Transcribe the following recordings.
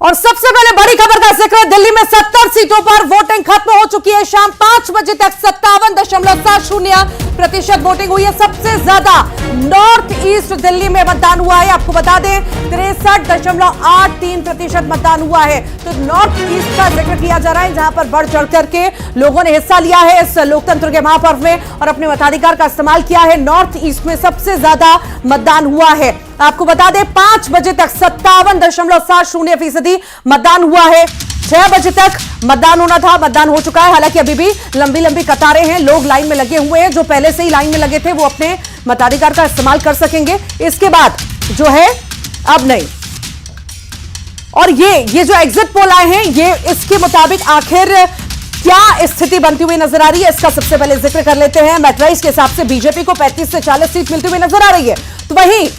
और सबसे पहले बड़ी खबर का जिक्र, दिल्ली में 70 सीटों पर वोटिंग खत्म हो चुकी है। शाम 5 बजे तक 57.70% वोटिंग हुई है। सबसे ज्यादा नॉर्थ ईस्ट दिल्ली में मतदान हुआ है। आपको बता दें 63.83% मतदान हुआ है। तो नॉर्थ ईस्ट का जिक्र किया जा रहा है, जहां पर बढ़ चढ़ करके लोगों ने हिस्सा लिया है इस लोकतंत्र के महापर्व में और अपने मताधिकार का इस्तेमाल किया है। नॉर्थ ईस्ट में सबसे ज्यादा मतदान हुआ है। आपको बता दें 5 बजे तक 57.70% मतदान हुआ है। 6 बजे तक मतदान होना था, मतदान हो चुका है। हालांकि अभी भी लंबी लंबी कतारें हैं, लोग लाइन में लगे हुए हैं। जो पहले से ही लाइन में लगे थे वो अपने मताधिकार का इस्तेमाल कर सकेंगे। इसके बाद जो है अब नहीं। और ये जो एग्जिट पोल आए हैं, ये इसके मुताबिक आखिर क्या स्थिति बनती हुई नजर आ रही है, इसका सबसे पहले जिक्र कर लेते हैं। मैट्राइज के हिसाब से बीजेपी को 35 से 40 सीट मिलती हुई नजर आ रही है। तो वहीं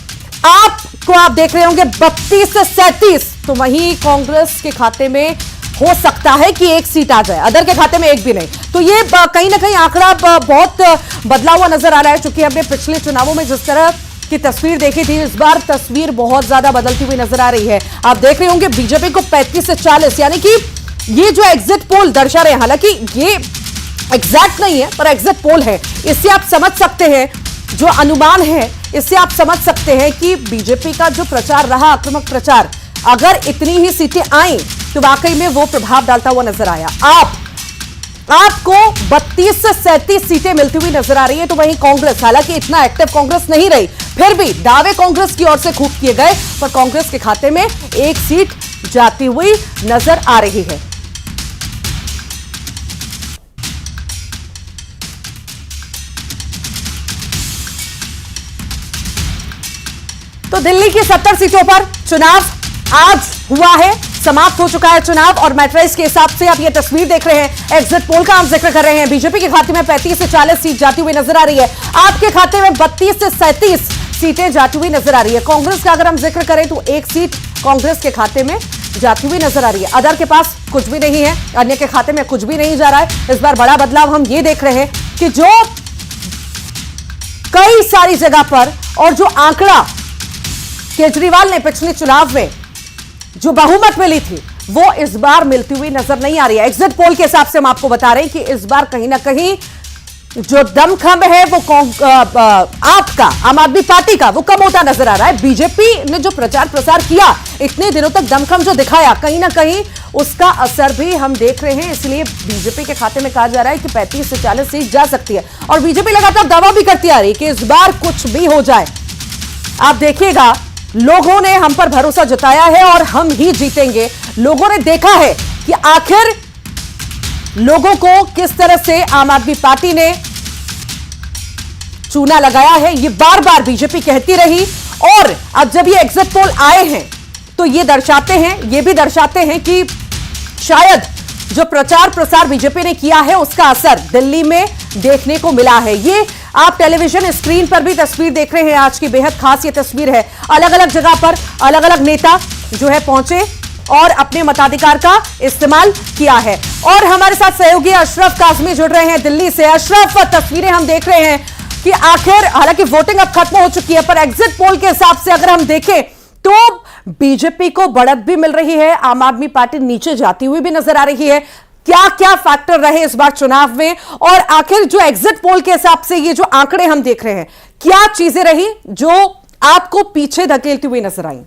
आपको आप देख रहे होंगे 32 से 37। तो वहीं कांग्रेस के खाते में हो सकता है कि एक सीट आ जाए, अदर के खाते में एक भी नहीं। तो ये कहीं ना कहीं आंकड़ा बहुत बदला हुआ नजर आ रहा है। चूंकि हमने पिछले चुनावों में जिस तरह की तस्वीर देखी थी, इस बार तस्वीर बहुत ज्यादा बदलती हुई नजर आ रही है। आप देख रहे होंगे बीजेपी को 35 से 40, यानी कि ये जो एग्जिट पोल दर्शा रहे हैं, हालांकि ये एग्जैक्ट नहीं है पर एग्जिट पोल है। इससे आप समझ सकते हैं, जो अनुमान है इससे आप समझ सकते हैं कि बीजेपी का जो प्रचार रहा, आक्रामक प्रचार, अगर इतनी ही सीटें आई तो वाकई में वो प्रभाव डालता हुआ नजर आया। आपको 32 से 37 सीटें मिलती हुई नजर आ रही है। तो वहीं कांग्रेस, हालांकि इतना एक्टिव कांग्रेस नहीं रही, फिर भी दावे कांग्रेस की ओर से खूब किए गए, पर कांग्रेस के खाते में एक सीट जाती हुई नजर आ रही है। तो दिल्ली की 70 सीटों पर चुनाव आज हुआ है, समाप्त हो चुका है चुनाव। और मैट्राइज के हिसाब से आप ये तस्वीर देख रहे हैं, एग्जिट पोल का हम जिक्र कर रहे हैं। बीजेपी के खाते में 35 से 40 सीट जाती हुई नजर आ रही है। आपके खाते में 32 से 37 सीटें जाती हुई नजर आ रही है। कांग्रेस का अगर हम जिक्र करें तो एक सीट कांग्रेस के खाते में जाती हुई नजर आ रही है। अदर के पास कुछ भी नहीं है, अन्य के खाते में कुछ भी नहीं जा रहा है। इस बार बड़ा बदलाव हम ये देख रहे हैं कि जो कई सारी जगह पर, और जो आंकड़ा केजरीवाल ने पिछले चुनाव में जो बहुमत मिली थी, वो इस बार मिलती हुई नजर नहीं आ रही है। एग्जिट पोल के हिसाब से हम आपको बता रहे हैं कि इस बार कहीं ना कहीं जो दमखम है वो आपका आम आदमी पार्टी का वो कम होता नजर आ रहा है। बीजेपी ने जो प्रचार प्रसार किया, इतने दिनों तक दमखम जो दिखाया, कहीं ना कहीं उसका असर भी हम देख रहे हैं। इसलिए बीजेपी के खाते में कहा जा रहा है कि 35 से 40 सीट जा सकती है। और बीजेपी लगातार दावा भी करती आ रही है कि इस बार कुछ भी हो जाए, आप देखिएगा, लोगों ने हम पर भरोसा जताया है और हम ही जीतेंगे। लोगों ने देखा है कि आखिर लोगों को किस तरह से आम आदमी पार्टी ने चूना लगाया है, ये बार बार बीजेपी कहती रही। और अब जब ये एग्जिट पोल आए हैं तो ये भी दर्शाते हैं कि शायद जो प्रचार प्रसार बीजेपी ने किया है उसका असर दिल्ली में देखने को मिला है। ये आप टेलीविजन स्क्रीन पर भी तस्वीर देख रहे हैं। आज की बेहद खास ये तस्वीर है। अलग अलग जगह पर अलग अलग नेता जो है पहुंचे और अपने मताधिकार का इस्तेमाल किया है। और हमारे साथ सहयोगी अशरफ काजमी जुड़ रहे हैं दिल्ली से। अशरफ, तस्वीरें हम देख रहे हैं कि आखिर, हालांकि वोटिंग अब खत्म हो चुकी है, पर एग्जिट पोल के हिसाब से अगर हम देखें तो बीजेपी को बढ़त भी मिल रही है, आम आदमी पार्टी नीचे जाती हुई भी नजर आ रही है। क्या क्या फैक्टर रहे इस बार चुनाव में, और आखिर जो एग्जिट पोल के हिसाब से ये जो आंकड़े हम देख रहे हैं, क्या चीजें रही जो आपको पीछे धकेलती हुई नजर आई?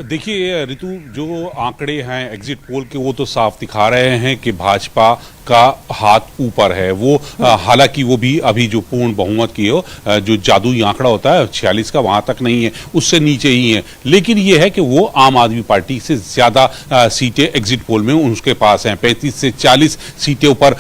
देखिए ऋतु, जो आंकड़े हैं एग्जिट पोल के, वो तो साफ दिखा रहे हैं कि भाजपा का हाथ ऊपर है। वो हालांकि वो भी अभी जो पूर्ण बहुमत की हो, जो जादुई आंकड़ा होता है 46 का, वहां तक नहीं है, उससे नीचे ही है। लेकिन ये है कि वो आम आदमी पार्टी से ज्यादा सीटें एग्जिट पोल में उसके पास हैं। 35 से 40 सीटें ऊपर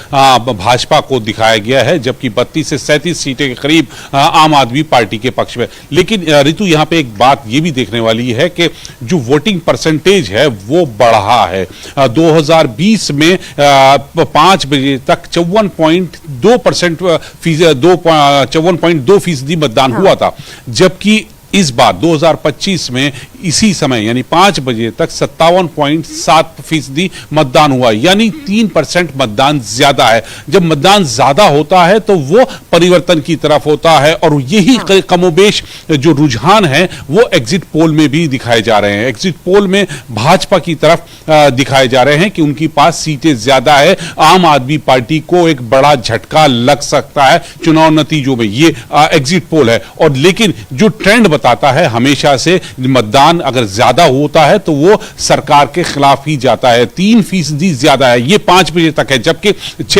भाजपा को दिखाया गया है, जबकि 32 से 37 सीटें के करीब आम आदमी पार्टी के पक्ष में। लेकिन ऋतु, यहाँ पे एक बात ये भी देखने वाली है कि जो वोटिंग परसेंटेज है वो बढ़ा है। 2020 में 5 बजे तक 54.2% 54.2% मतदान हुआ था, जबकि इस बार 2025 में इसी समय यानी 5 बजे तक 57.7% मतदान हुआ, यानी 3% मतदान ज्यादा है। जब मतदान ज्यादा होता है तो वो परिवर्तन की तरफ होता है, और यही कमोबेश जो रुझान है वो एग्जिट पोल में भी दिखाए जा रहे हैं। एग्जिट पोल में भाजपा की तरफ दिखाए जा रहे हैं कि उनके पास सीटें ज्यादा है। आम आदमी पार्टी को एक बड़ा झटका लग सकता है चुनाव नतीजों में, ये एग्जिट पोल है। और लेकिन जो ट्रेंड बताता है हमेशा से, मतदान अगर ज्यादा होता है तो वो सरकार के खिलाफ ही जाता है। 3% ज्यादा है, ये 5 बजे तक है, जबकि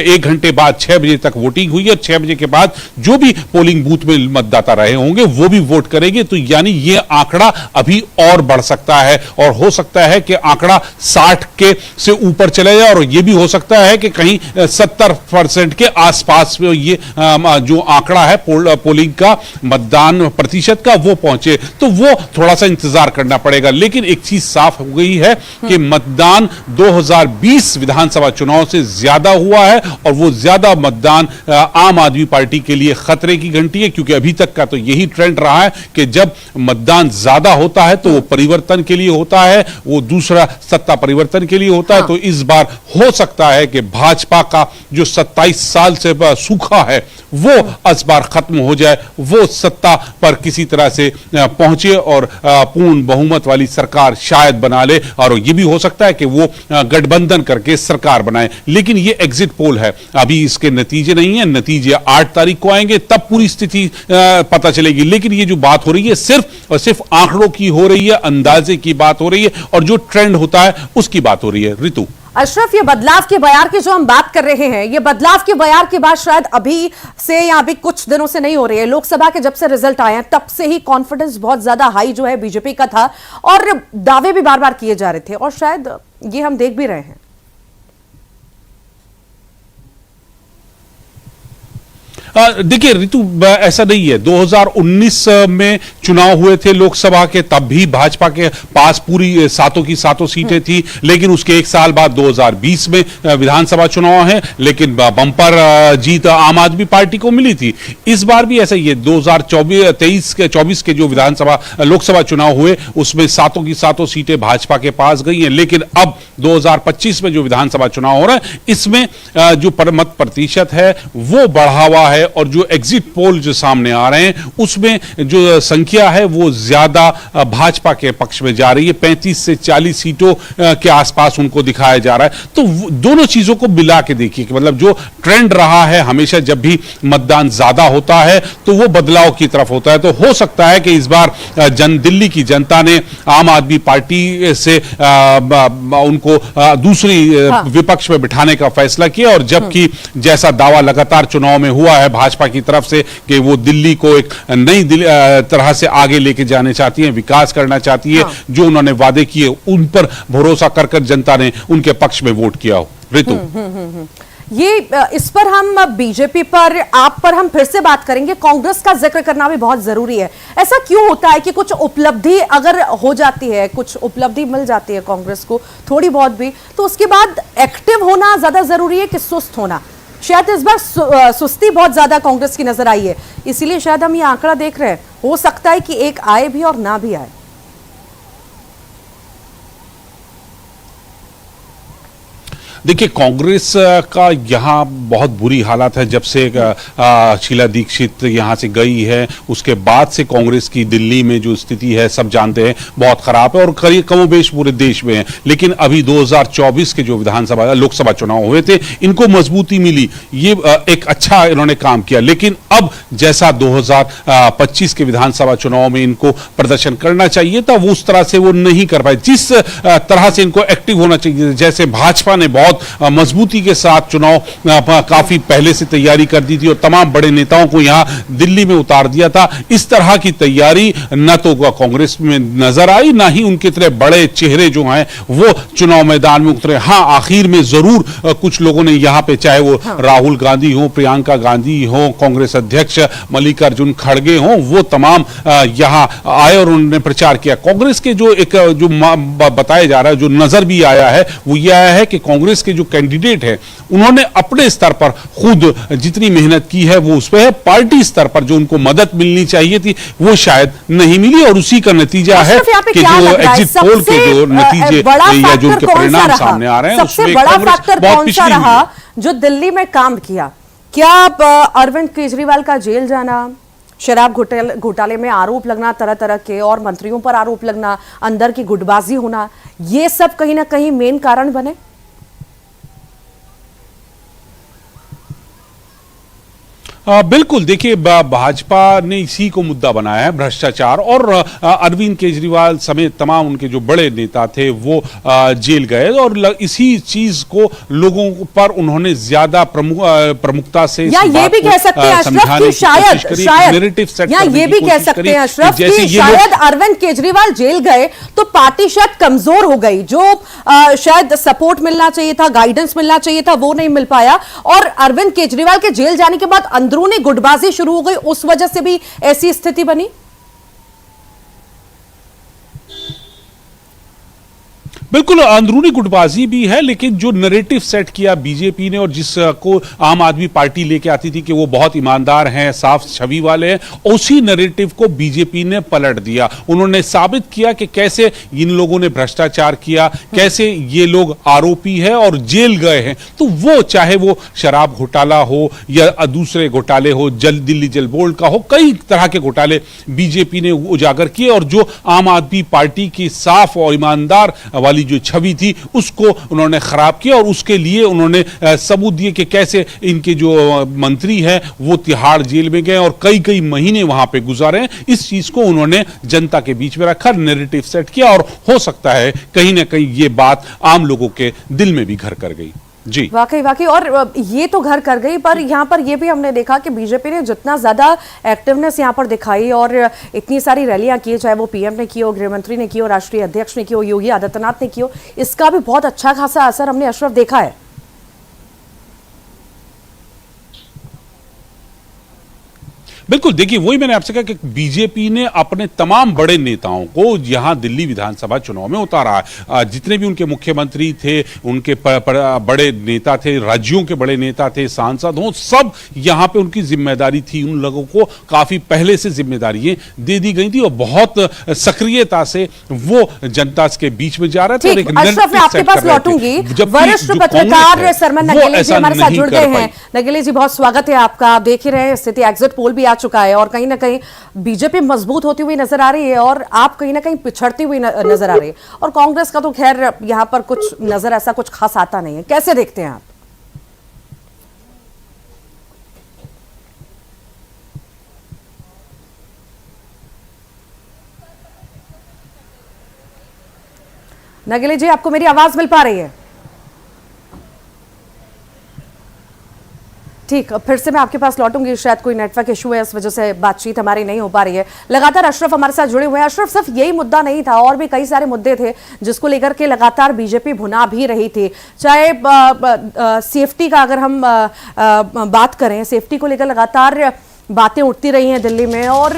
1 घंटे बाद 6 बजे तक वोटिंग हुई है। 6 बजे के बाद जो भी पोलिंग बूथ में मतदाता रहे होंगे वो भी वोट करेंगे। तो यानी ये आंकड़ा अभी और बढ़ सकता है, और हो सकता है कि आंकड़ा 60 के से ऊपर चले जाए, और ये भी हो सकता है कि कहीं 70% के आसपास में ये जो आंकड़ा है पोलिंग का, मतदान प्रतिशत का, वो पहुंचे। तो वो थोड़ा सा इंतजार करना पड़ेगा। लेकिन एक चीज साफ हो गई है कि मतदान 2020 विधानसभा चुनाव से ज्यादा हुआ है, और वो ज्यादा मतदान आम आदमी पार्टी के लिए खतरे की घंटी है, क्योंकि अभी तक का तो यही ट्रेंड रहा है कि जब मतदान ज्यादा होता है तो वो परिवर्तन के लिए होता है, वो दूसरा सत्ता परिवर्तन के लिए होता है। तो इस बार हो सकता है कि भाजपा का जो 27 साल से सूखा है वो इस बार खत्म हो जाए, वो सत्ता पर किसी तरह से पहुंचे और पूर्ण बहुमत वाली सरकार शायद बना ले, और ये भी हो सकता है कि वो गठबंधन करके सरकार बनाए। लेकिन ये एग्जिट पोल है, अभी इसके नतीजे नहीं है। नतीजे 8 तारीख को आएंगे, तब पूरी स्थिति पता चलेगी। लेकिन ये जो बात हो रही है सिर्फ और सिर्फ आंकड़ों की हो रही है, अंदाजे की बात हो रही है, और जो ट्रेंड होता है उसकी बात हो रही है। ऋतु, अशरफ, ये बदलाव के बयार की जो हम बात कर रहे हैं, ये बदलाव के बयार के बाद शायद अभी से या अभी कुछ दिनों से नहीं हो रही है। लोकसभा के जब से रिजल्ट आए हैं तब से ही कॉन्फिडेंस बहुत ज्यादा हाई जो है बीजेपी का था, और दावे भी बार बार किए जा रहे थे, और शायद ये हम देख भी रहे हैं। देखिए ऋतु, ऐसा नहीं है। 2019 में चुनाव हुए थे लोकसभा के, तब भी भाजपा के पास पूरी सातों की सातों सीटें थी। लेकिन उसके 1 साल बाद 2020 में विधानसभा चुनाव है, लेकिन बंपर जीत आम आदमी पार्टी को मिली थी। इस बार भी ऐसा ही है। 2024 के जो विधानसभा लोकसभा चुनाव हुए उसमें सातों की सातों सीटें भाजपा के पास गई हैं। लेकिन अब 2025 में जो विधानसभा चुनाव हो रहा है, इसमें जो मत प्रतिशत है वो बढ़ा हुआ है, और जो एग्जिट पोल जो सामने आ रहे हैं उसमें जो संख्या है वो ज्यादा भाजपा के पक्ष में जा रही है। 35 से 40 सीटों के आसपास उनको दिखाया जा रहा है। तो दोनों चीजों को मिला के देखिए कि मतलब जो ट्रेंड रहा है हमेशा, जब भी मतदान ज्यादा होता है तो वो बदलाव की तरफ होता है। तो हो सकता है कि इस बार दिल्ली की जनता ने आम आदमी पार्टी से उनको दूसरी विपक्ष में बिठाने का फैसला किया, और जबकि जैसा दावा लगातार चुनाव में हुआ है भाजपा की तरफ से कि वो दिल्ली को एक नई तरह से आगे लेके जाने चाहती है, विकास करना चाहती है, जो उन्होंने वादे किए उन पर भरोसा कर जनता ने उनके पक्ष में वोट किया हो। ऋतु, ये इस पर हम बीजेपी पर, आप पर हम फिर से बात करेंगे। कांग्रेस का जिक्र करना भी बहुत जरूरी है। ऐसा क्यों होता है कि कुछ उपलब्धि अगर हो जाती है, कुछ उपलब्धि मिल जाती है कांग्रेस को थोड़ी बहुत भी, तो उसके बाद एक्टिव होना ज्यादा जरूरी है कि सुस्त होना? शायद इस बार सुस्ती बहुत ज्यादा कांग्रेस की नजर आई है, इसीलिए शायद हम ये आंकड़ा देख रहे हैं। हो सकता है कि एक आए भी और ना भी आए। देखिए कांग्रेस का यहाँ बहुत बुरी हालत है। जब से शीला दीक्षित यहाँ से गई है उसके बाद से कांग्रेस की दिल्ली में जो स्थिति है सब जानते हैं, बहुत खराब है, और करीब कमोबेश पूरे देश में है। लेकिन अभी 2024 के जो विधानसभा लोकसभा चुनाव हुए थे इनको मजबूती मिली, ये एक अच्छा इन्होंने काम किया। लेकिन अब जैसा 2025 के विधानसभा चुनाव में इनको प्रदर्शन करना चाहिए था वो उस तरह से वो नहीं कर पाए। जिस तरह से इनको एक्टिव होना चाहिए, जैसे भाजपा ने बहुत मजबूती के साथ चुनाव काफी पहले से तैयारी कर दी थी और तमाम बड़े नेताओं को यहां दिल्ली में उतार दिया था, इस तरह की तैयारी न तो कांग्रेस में नजर आई, ना ही उनके तरह बड़े चेहरे जो हैं वो चुनाव मैदान में उतरे। हां, आखिर में जरूर कुछ लोगों ने यहां पे, चाहे वो राहुल गांधी हो, प्रियंका गांधी हो, कांग्रेस अध्यक्ष मल्लिकार्जुन खड़गे हो, वो तमाम यहां आए और उन्होंने प्रचार किया। कांग्रेस के जो बताया जा रहा है, जो नजर भी आया है, वो यह आया है कि कांग्रेस के जो कैंडिडेट है उन्होंने अपने स्तर स्तर पर खुद जितनी मेहनत की है वो उस पर है, पार्टी स्तर पर जो उनको मदद मिलनी चाहिए थी वो शायद नहीं मिली, और उसी का नतीजा है कि जो एग्जिट पोल के जो नतीजे या जो उनके परिणाम सामने आ रहे हैं सबसे बड़ा फैक्टर कौन सा रहा जो दिल्ली में काम किया? क्या अरविंद केजरीवाल का जेल जाना, शराब घोटाले में आरोप लगना तरह तरह के, और मंत्रियों पर आरोप लगना, अंदर की गुटबाजी होना, ये सब कहीं ना कहीं मेन कारण बने? बिल्कुल, देखिए भाजपा ने इसी को मुद्दा बनाया है, भ्रष्टाचार, और अरविंद केजरीवाल समेत तमाम उनके जो बड़े नेता थे वो जेल गए, और इसी चीज को लोगों पर उन्होंने ज्यादा प्रमुखता से या ये भी कह सकते हैं अशरफ कि शायद या ये भी कह सकते हैं अशरफ कि शायद अरविंद केजरीवाल जेल गए तो पार्टी शायद कमजोर हो गई, जो शायद सपोर्ट मिलना चाहिए था, गाइडेंस मिलना चाहिए था, वो नहीं मिल पाया, और अरविंद केजरीवाल के जेल जाने के बाद अंदरूनी गुटबाजी शुरू हो गई, उस वजह से भी ऐसी स्थिति बनी। बिल्कुल, अंदरूनी गुटबाजी भी है, लेकिन जो नैरेटिव सेट किया बीजेपी ने और जिसको आम आदमी पार्टी लेके आती थी कि वो बहुत ईमानदार हैं, साफ छवि वाले हैं, उसी नैरेटिव को बीजेपी ने पलट दिया। उन्होंने साबित किया कि कैसे इन लोगों ने भ्रष्टाचार किया, कैसे ये लोग आरोपी है और जेल गए हैं। तो वो चाहे वो शराब घोटाला हो या दूसरे घोटाले हो, दिल्ली जल बोर्ड का हो, कई तरह के घोटाले बीजेपी ने उजागर किए, और जो आम आदमी पार्टी की साफ और ईमानदार वाली जो छवि थी उसको उन्होंने खराब किया, और उसके लिए उन्होंने सबूत दिए कि कैसे इनके जो मंत्री हैं वो तिहाड़ जेल में गए और कई कई महीने वहां पे गुजारे। इस चीज को उन्होंने जनता के बीच में रखा, नैरेटिव सेट किया, और हो सकता है कहीं ना कहीं ये बात आम लोगों के दिल में भी घर कर गई। जी वाकई, और ये तो घर कर गई, पर यहाँ पर ये भी हमने देखा कि बीजेपी ने जितना ज्यादा एक्टिवनेस यहाँ पर दिखाई और इतनी सारी रैलियां की, चाहे वो पीएम ने की हो, गृह मंत्री ने की हो, राष्ट्रीय अध्यक्ष ने की हो, योगी आदित्यनाथ ने की हो, इसका भी बहुत अच्छा खासा असर हमने अशरफ देखा है। बिल्कुल, देखिए वही मैंने आपसे कहा कि बीजेपी ने अपने तमाम बड़े नेताओं को यहां दिल्ली विधानसभा चुनाव में उतारा है। जितने भी उनके मुख्यमंत्री थे, उनके बड़े नेता थे, राज्यों के बड़े नेता थे, सांसद हों, सब यहां पे उनकी जिम्मेदारी थी। उन लोगों को काफी पहले से जिम्मेदारियां दे दी गई थी और बहुत सक्रियता से वो जनता के बीच में जा रहे थे। अशरफ, मैं आपके पास लौटूंगी। वरिष्ठ पत्रकार सरमन नगेली जी हमारे साथ जुड़ गए हैं। नगेली जी, बहुत स्वागत है आपका। आप देख ही रहे हैं, स्थिति एग्जिट पोल भी चुका है और कहीं ना कहीं बीजेपी मजबूत होती हुई नजर आ रही है और आप कहीं ना कहीं पिछड़ती हुई नजर आ रही है, और कांग्रेस का तो खैर यहां पर कुछ नजर ऐसा कुछ खास आता नहीं है। कैसे देखते हैं आप? नगेली जी, आपको मेरी आवाज मिल पा रही है? ठीक, फिर से मैं आपके पास लौटूंगी। शायद कोई नेटवर्क इशू है, इस वजह से बातचीत हमारी नहीं हो पा रही है। लगातार अशरफ हमारे साथ जुड़े हुए हैं। अशरफ, सिर्फ यही मुद्दा नहीं था, और भी कई सारे मुद्दे थे जिसको लेकर के लगातार बीजेपी भुना भी रही थी। चाहे सेफ्टी का अगर हम बात करें, सेफ्टी को लेकर लगातार बातें उठती रही हैं दिल्ली में, और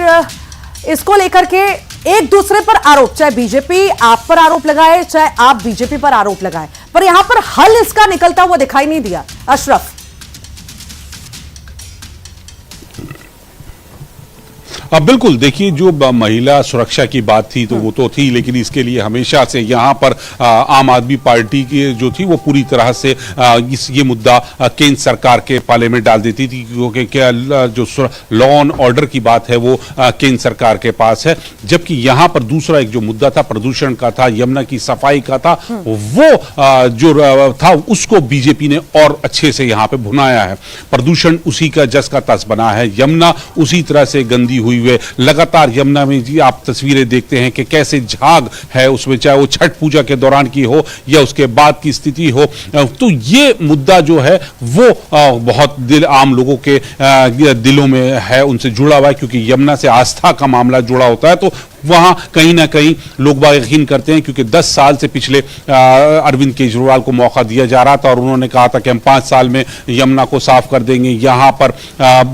इसको लेकर के एक दूसरे पर आरोप, चाहे बीजेपी आप पर आरोप लगाए, चाहे आप बीजेपी पर आरोप लगाए, पर यहां पर हल इसका निकलता हुआ दिखाई नहीं दिया। अशरफ, अब बिल्कुल देखिए, जो महिला सुरक्षा की बात थी तो वो तो थी, लेकिन इसके लिए हमेशा से यहाँ पर आम आदमी पार्टी की जो थी वो पूरी तरह से ये मुद्दा केंद्र सरकार के पाले में डाल देती थी, क्योंकि क्या जो लॉ एंड ऑर्डर की बात है वो केंद्र सरकार के पास है। जबकि यहाँ पर दूसरा एक जो मुद्दा था प्रदूषण का था, यमुना की सफाई का था, वो जो था उसको बीजेपी ने और अच्छे से यहाँ पे भुनाया है। प्रदूषण उसी का जस का तस बना है, यमुना उसी तरह से गंदी हुई हुए। लगातार यमुना में जी आप तस्वीरें देखते हैं कि कैसे झाग है उसमें, चाहे वो छठ पूजा के दौरान की हो या उसके बाद की स्थिति हो। तो ये मुद्दा जो है वो बहुत आम लोगों के दिलों में है, उनसे जुड़ा हुआ है, क्योंकि यमुना से आस्था का मामला जुड़ा होता है। तो वहां कहीं ना कहीं लोग बाग यकीन करते हैं, क्योंकि 10 साल से पिछले अरविंद केजरीवाल को मौका दिया जा रहा था और उन्होंने कहा था कि हम 5 साल में यमुना को साफ कर देंगे, यहां पर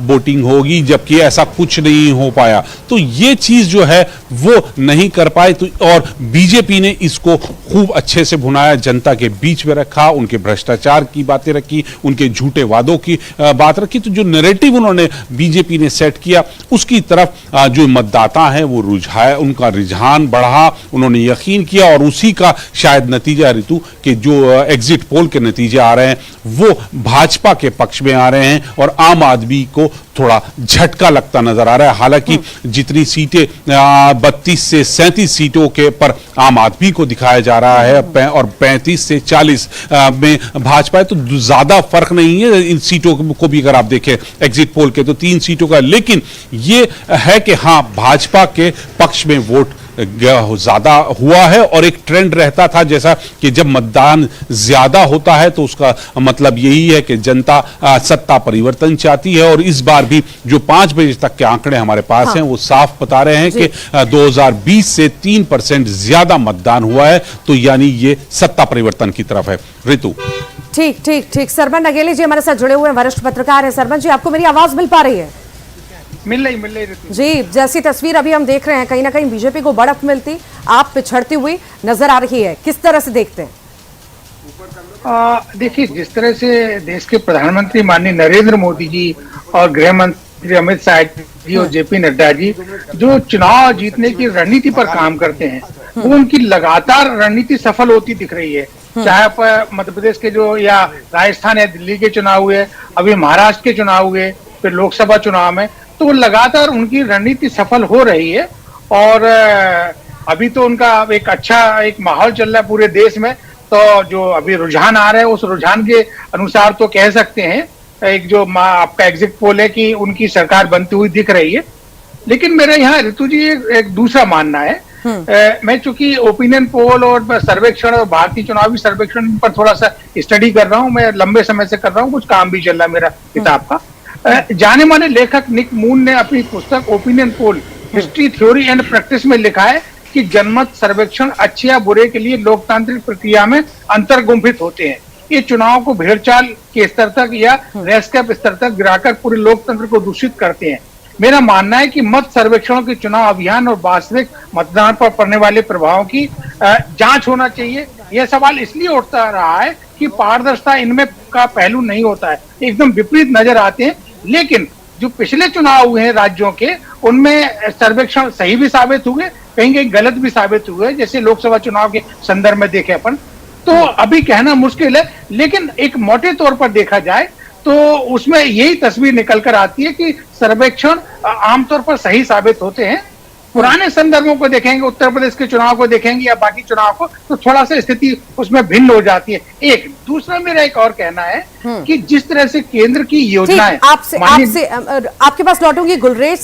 बोटिंग होगी, जबकि ऐसा कुछ नहीं हो पाया। तो ये चीज जो है वो नहीं कर पाए। तो और बीजेपी ने इसको खूब अच्छे से भुनाया, जनता के बीच में रखा, उनके भ्रष्टाचार की बातें रखी, उनके झूठे वादों की बात रखी। तो जो नैरेटिव उन्होंने बीजेपी ने सेट किया उसकी तरफ जो मतदाता हैं वो रुझाया, उनका रुझान बढ़ा, उन्होंने यकीन किया और उसी का शायद नतीजा ऋतु कि जो एग्जिट पोल के नतीजे आ रहे हैं वो भाजपा के पक्ष में आ रहे हैं और आम आदमी को थोड़ा झटका लगता नजर आ रहा है। हालांकि जितनी सीटें 32 से 37 सीटों के पर आम आदमी को दिखाया जा रहा है और 35 से 40 में भाजपा है, तो ज्यादा फर्क नहीं है इन सीटों को भी अगर आप देखें एग्जिट पोल के तो 3 सीटों का। लेकिन ये है कि हां भाजपा के पक्ष में वोट ज्यादा हुआ है और एक ट्रेंड रहता था जैसा कि जब मतदान ज्यादा होता है तो उसका मतलब यही है कि जनता सत्ता परिवर्तन चाहती है। और इस बार भी जो 5 बजे तक के आंकड़े हमारे पास हैं वो साफ बता रहे हैं कि 2020 से 3% ज्यादा मतदान हुआ है, तो यानी ये सत्ता परिवर्तन की तरफ है। ऋतु ठीक ठीक ठीक। सरमन नगेली जी हमारे साथ जुड़े हुए हैं, वरिष्ठ पत्रकार हैं। सरमन जी, आपको मेरी आवाज मिल पा रही है? मिल रही जी, जैसी तस्वीर अभी हम देख रहे हैं, कहीं ना कहीं बीजेपी को बढ़त मिलती, आप पिछड़ती हुई नजर आ रही है, किस तरह से देखते हैं? देखिए, जिस तरह से देश के प्रधानमंत्री माननीय नरेंद्र मोदी जी और गृह मंत्री अमित शाह जी और जेपी नड्डा जी जो चुनाव जीतने की रणनीति पर काम करते हैं, वो उनकी लगातार रणनीति सफल होती दिख रही है। चाहे मध्य प्रदेश के जो या राजस्थान या दिल्ली के चुनाव हुए, अभी महाराष्ट्र के चुनाव हुए, फिर लोकसभा चुनाव में, तो लगातार उनकी रणनीति सफल हो रही है। और अभी तो उनका एक अच्छा एक माहौल चल रहा है पूरे देश में, तो जो अभी रुझान आ रहा है उस रुझान के अनुसार तो कह सकते हैं एक जो आपका एग्जिट पोल है कि उनकी सरकार बनती हुई दिख रही है। लेकिन मेरा यहाँ ऋतु जी एक दूसरा मानना है। मैं चूंकि ओपिनियन पोल और सर्वेक्षण और भारतीय चुनावी सर्वेक्षण पर थोड़ा सा स्टडी कर रहा हूँ, मैं लंबे समय से कर रहा हूँ, कुछ काम भी चल रहा है मेरा किताब का। जाने माने लेखक निक मून ने अपनी पुस्तक opinion poll history theory and practice में लिखा है कि जनमत सर्वेक्षण अच्छे या बुरे के लिए लोकतांत्रिक प्रक्रिया में अंतर्गुंफित होते हैं। ये चुनाव को भेड़चाल के स्तर तक या रेस्कैप स्तर तक गिराकर पूरे लोकतंत्र को दूषित करते हैं। मेरा मानना है कि मत सर्वेक्षणों के चुनाव अभियान और वास्तविक मतदान पर पड़ने वाले प्रभावों की जांच होना चाहिए। यह सवाल इसलिए उठता रहा है कि पारदर्शिता इनमें का पहलू नहीं होता है, एकदम विपरीत नजर आते हैं। लेकिन जो पिछले चुनाव हुए हैं राज्यों के, उनमें सर्वेक्षण सही भी साबित हुए, कहीं कहीं गलत भी साबित हुए, जैसे लोकसभा चुनाव के संदर्भ में देखे अपन। तो अभी कहना मुश्किल है, लेकिन एक मोटे तौर पर देखा जाए तो उसमें यही तस्वीर निकल कर आती है कि सर्वेक्षण आमतौर पर सही साबित होते हैं। पुराने संदर्भों को देखेंगे, उत्तर प्रदेश के चुनाव को देखेंगे या बाकी चुनाव को, तो थोड़ा सा स्थिति उसमें भिन्न हो जाती है। एक दूसरा मेरा एक और कहना है कि जिस तरह से केंद्र की योजनाएं आपसे आपके पास लौटूंगी। गुलरेज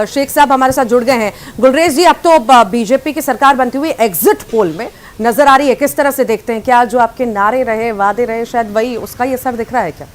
शेख साहब हमारे साथ जुड़ गए हैं। गुलरेज जी, अब तो बीजेपी की सरकार बनती हुई एग्जिट पोल में नजर आ रही है, किस तरह से देखते हैं? क्या जो आपके नारे रहे, वादे रहे, शायद वही उसका ही असर दिख रहा है क्या?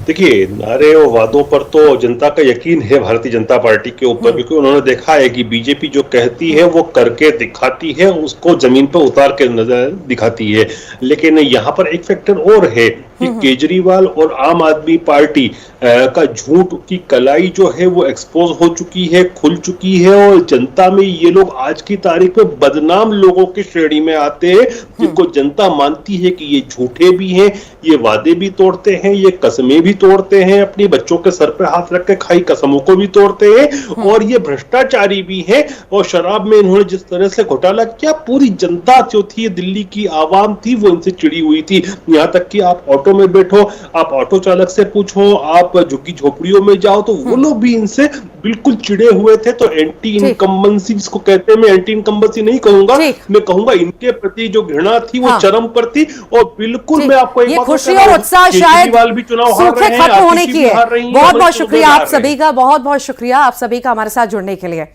देखिए, नारे और वादों पर तो जनता का यकीन है भारतीय जनता पार्टी के ऊपर, क्योंकि उन्होंने देखा है कि बीजेपी जो कहती है वो करके दिखाती है, उसको जमीन पर उतार के नजर दिखाती है। लेकिन यहाँ पर एक फैक्टर और है कि केजरीवाल और आम आदमी पार्टी का झूठ की कलाई जो है वो एक्सपोज हो चुकी है, खुल चुकी है, और जनता में ये लोग आज की तारीख में बदनाम लोगों की श्रेणी में आते हैं, जिनको जनता मानती है कि ये झूठे भी हैं, ये वादे भी तोड़ते हैं, ये कसमें भी तोड़ते हैं, अपने बच्चों के सर पे हाथ रख के खाई कसमों को भी तोड़ते हैं, और ये भ्रष्टाचारी भी है। और शराब में इन्होंने जिस तरह से घोटाला किया, पूरी जनता जो थी, दिल्ली की आवाम थी, वो इनसे चिड़ी हुई थी। यहाँ तक कि आप ऑटो में बैठो, आप ऑटो चालक से पूछो, आप झुग्गी झोपड़ियों में जाओ, तो वो लोग भी इनसे बिल्कुल चिड़े हुए थे। तो एंटी इनकम्बेंसी जिसको कहते हैं, मैं एंटी इनकम्बेंसी नहीं कहूंगा, मैं कहूंगा इनके प्रति जो घृणा थी वो चरम पर थी। और बिल्कुल मैं आपको एक बात खुशी और उत्साह शायद भी चुनाव सूखे खत्म होने की है। बहुत बहुत शुक्रिया आप सभी का, बहुत बहुत शुक्रिया आप सभी का हमारे साथ जुड़ने के लिए।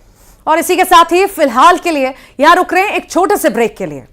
और इसी के साथ ही फिलहाल के लिए यहाँ रुक रहे हैं एक छोटे से ब्रेक के लिए।